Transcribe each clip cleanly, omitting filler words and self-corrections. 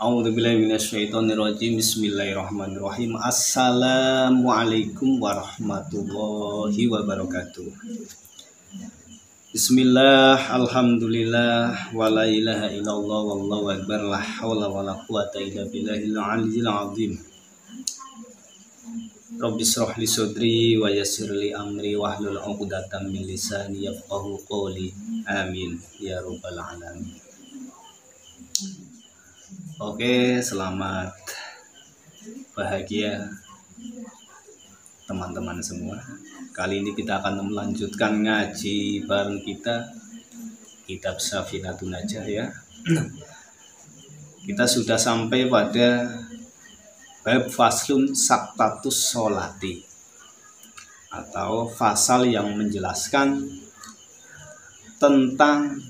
A'udzubillahi minasyaitonirrajim. Bismillahirrahmanirrahim. Assalamualaikum warahmatullahi wabarakatuh. Bismillah, alhamdulillah, wa la ilaha illallah, wallahu akbar, la hawla wa la quwata illa billahil aliyyil azim. Rabbi shrah li sadri wa yassir li amri wahlul 'uqdatam min lisani yafqahu qawli. Amin ya rabbal alamin. Oke, selamat bahagia teman-teman semua. Kali ini kita akan melanjutkan ngaji bareng kita kitab Safinatun Najah ya. Kita sudah sampai pada bab faslun saktatus sholati, atau fasal yang menjelaskan tentang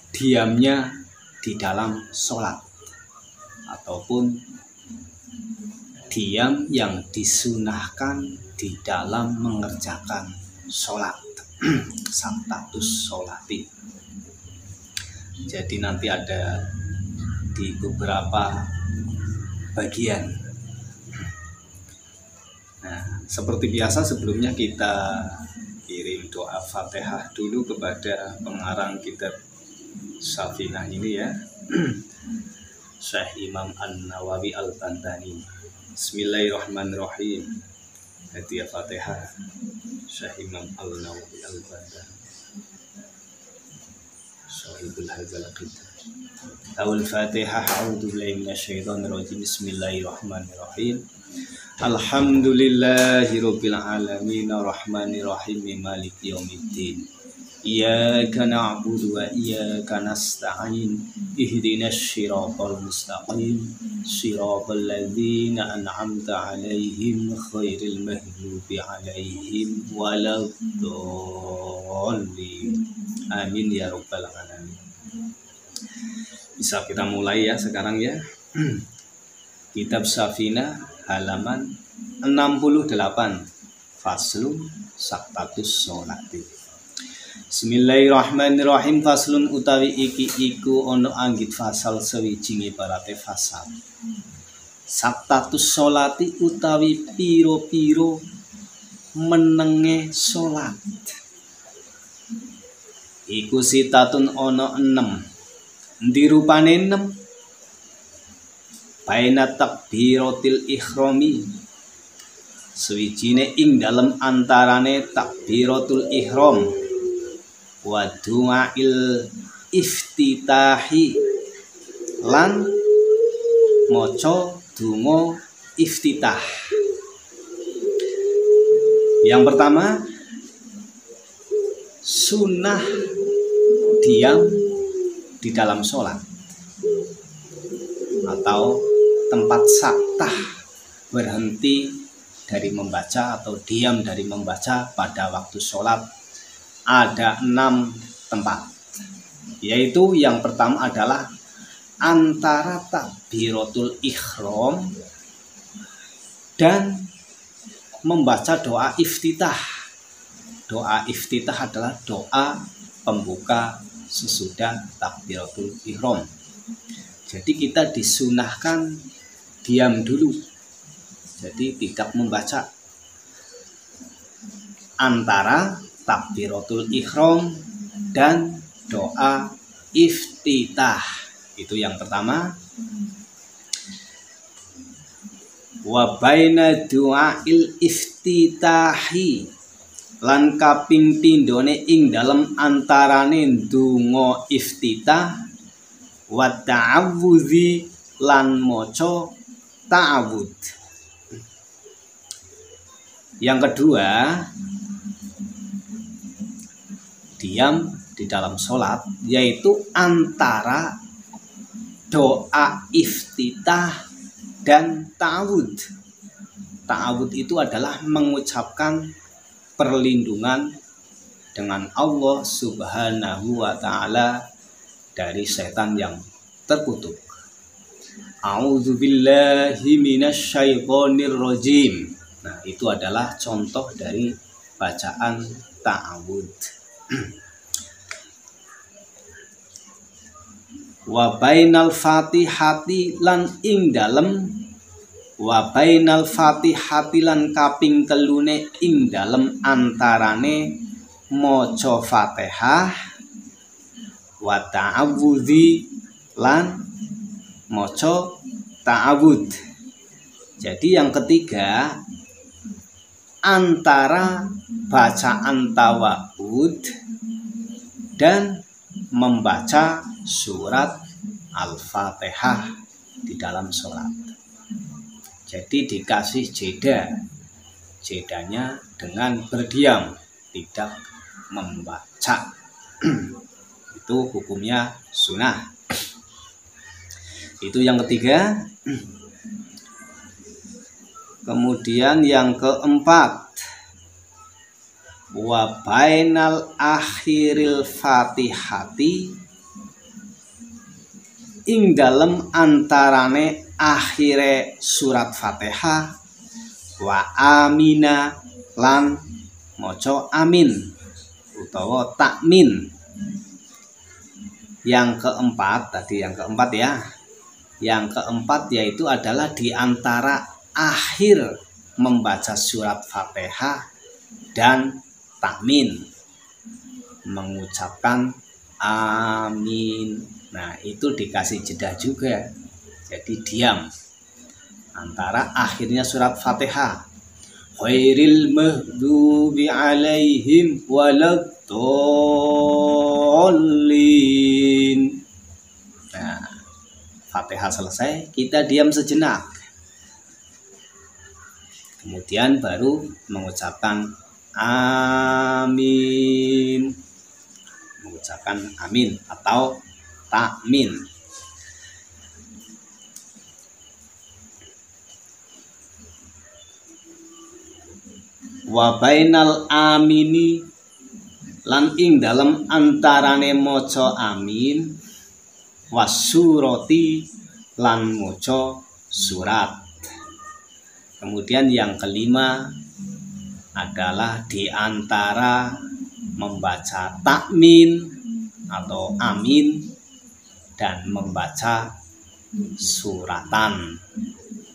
diamnya di dalam sholat, ataupun diam yang disunahkan di dalam mengerjakan sholat. Saktatus sholati. Jadi nanti ada di beberapa bagian. Nah, seperti biasa sebelumnya kita kirim doa Fatihah dulu kepada pengarang kitab Safinah ini ya, Syekh Imam An-Nawawi Al-Bantani. Bismillahirrahmanirrahim. Hadiah Fatihah Syekh Imam An-Nawawi Al-Bantani, Sahibul Hadzal Qidah. Al-Fatihah. A'udzubillahi minasyaitonirrajim. Bismillahirrahmanirrahim. Alhamdulillahirabbil alamin arrahmanirrahim maliki yaumiddin. Iyyaka na'budu wa iyyaka nasta'in. Ihdinas siratal mustaqim. Siratal ladzina an'amta 'alaihim ghairil maghdubi 'alaihim waladdallin. Amin ya rabbal alamin. Bisa kita mulai ya sekarang ya. Kitab Safinah halaman 68, faslun saktatus sholati. Bismillahirrahmanirrahim. Faslun utawi iki iku ono anggit fasal sawijing ibarate fasal. Saktatus sholati utawi piro-piro menenge sholat. Iku sitatun ono 6. Ndi rupane 6? Baina takbiratil ikhrami, sawijine ing dalem antarane takbiratul ihram wa du'ail iftitahi, lan maca donga iftitah. Yang pertama, sunnah diam di dalam sholat, atau tempat saktah, berhenti dari membaca atau diam dari membaca pada waktu sholat. Ada 6 tempat, yaitu yang pertama adalah antara takbiratul ihram dan membaca doa iftitah. Doa iftitah adalah doa pembuka sesudah takbiratul ihram. Jadi kita disunahkan diam dulu, jadi tidak membaca antara takbiratul ihram dan doa iftitah. Itu yang pertama. Wa baina du'ail iftitahi, lan kaping pindhone ing dalem antarane donga iftitah wa ta'awudzi, lan maca ta'awud. Yang kedua, diam di dalam sholat, yaitu antara doa iftitah dan ta'awud. Ta'awud itu adalah mengucapkan perlindungan dengan Allah Subhanahu wa ta'ala dari setan yang terkutuk. A'udzubillahi minasyaitonirrajim. Nah, itu adalah contoh dari bacaan ta'awud. wa bainal fatihati lan ing dalem wa bainal fatihati lan kaping telune ing dalem antarane maca Fatihah wa ta'awudzi lan maca ta'awud. Jadi yang ketiga, antara bacaan tawa'ud dan membaca surat Al-Fatihah di dalam sholat. Jadi dikasih jedanya dengan berdiam, tidak membaca. Itu hukumnya sunnah. Itu yang ketiga. Kemudian yang keempat, wa bainal akhiril fatihati ing dalem antarane akhire surat Fatihah wa amina lan maca amin utawa takmin. Yang keempat tadi, yang keempat ya. Yang keempat yaitu adalah di antara akhir membaca surat Fatihah dan takmin, mengucapkan amin. Nah, itu dikasih jeda juga. Jadi diam antara akhirnya surat Fatihah. Ghairil maghdubi alaihim waladdallin. Nah, Fatihah selesai, kita diam sejenak. Kemudian baru mengucapkan amin. Mengucapkan amin atau takmin. Wa bainal amini lan ing dalam antarane maca amin wasurati lan maca surat. Kemudian yang kelima adalah di antara membaca takmin atau amin dan membaca suratan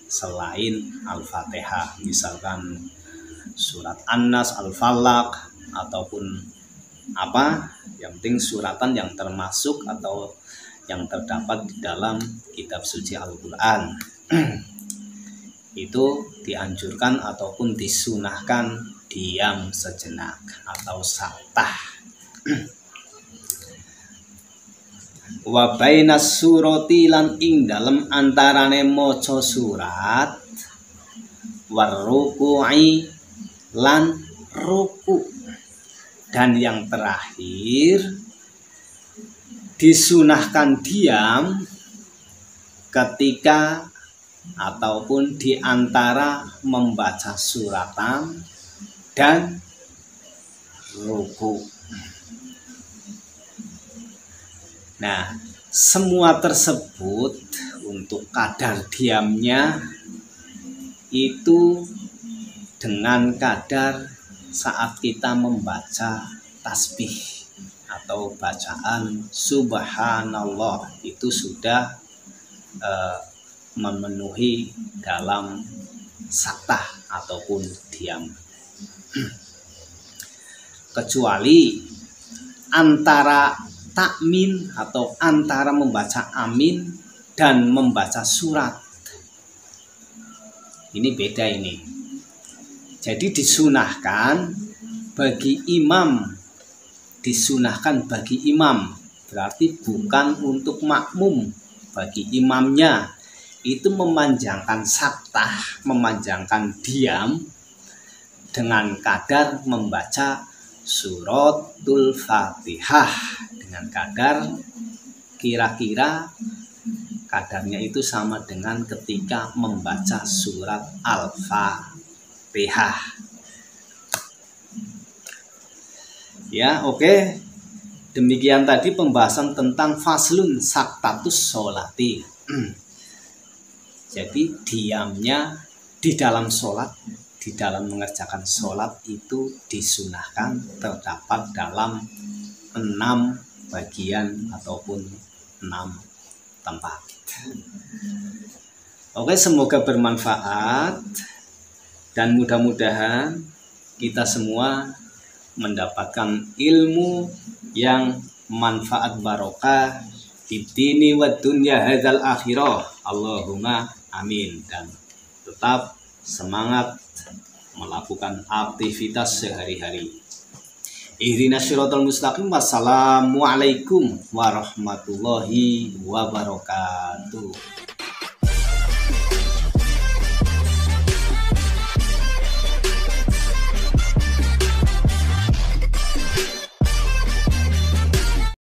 selain Al-Fatihah, misalkan surat An-Nas, Al-Falaq ataupun apa, yang penting suratan yang termasuk atau yang terdapat di dalam kitab suci Al-Qur'an. Itu dianjurkan ataupun disunahkan diam sejenak atau saktah. Wa bainas surati lan ing dalem antarane maca surat warruku'i lan ruku. Dan yang terakhir disunahkan diam ketika ataupun di antara membaca suratan dan ruku. Nah, semua tersebut untuk kadar diamnya itu dengan kadar saat kita membaca tasbih atau bacaan subhanallah, itu sudah memenuhi dalam saktah ataupun diam. Kecuali antara takmin atau antara membaca amin dan membaca surat. Ini beda ini. Jadi disunahkan bagi imam. Disunahkan bagi imam. Berarti bukan untuk makmum. Bagi imamnya itu memanjangkan saktah, memanjangkan diam dengan kadar membaca suratul Fatihah, dengan kadar kira-kira kadarnya itu sama dengan ketika membaca surat Al-Fatihah. Ya, oke. Demikian tadi pembahasan tentang faslun saktatus sholati. Jadi diamnya di dalam sholat, di dalam mengerjakan sholat itu disunahkan terdapat dalam 6 bagian ataupun 6 tempat. Oke, semoga bermanfaat dan mudah-mudahan kita semua mendapatkan ilmu yang manfaat barokah di dini wa dunya hadzal akhirah. Allahumma amin. Dan tetap semangat melakukan aktivitas sehari-hari. Ihdinas siratal mustaqim. Wassalamualaikum warahmatullahi wabarakatuh.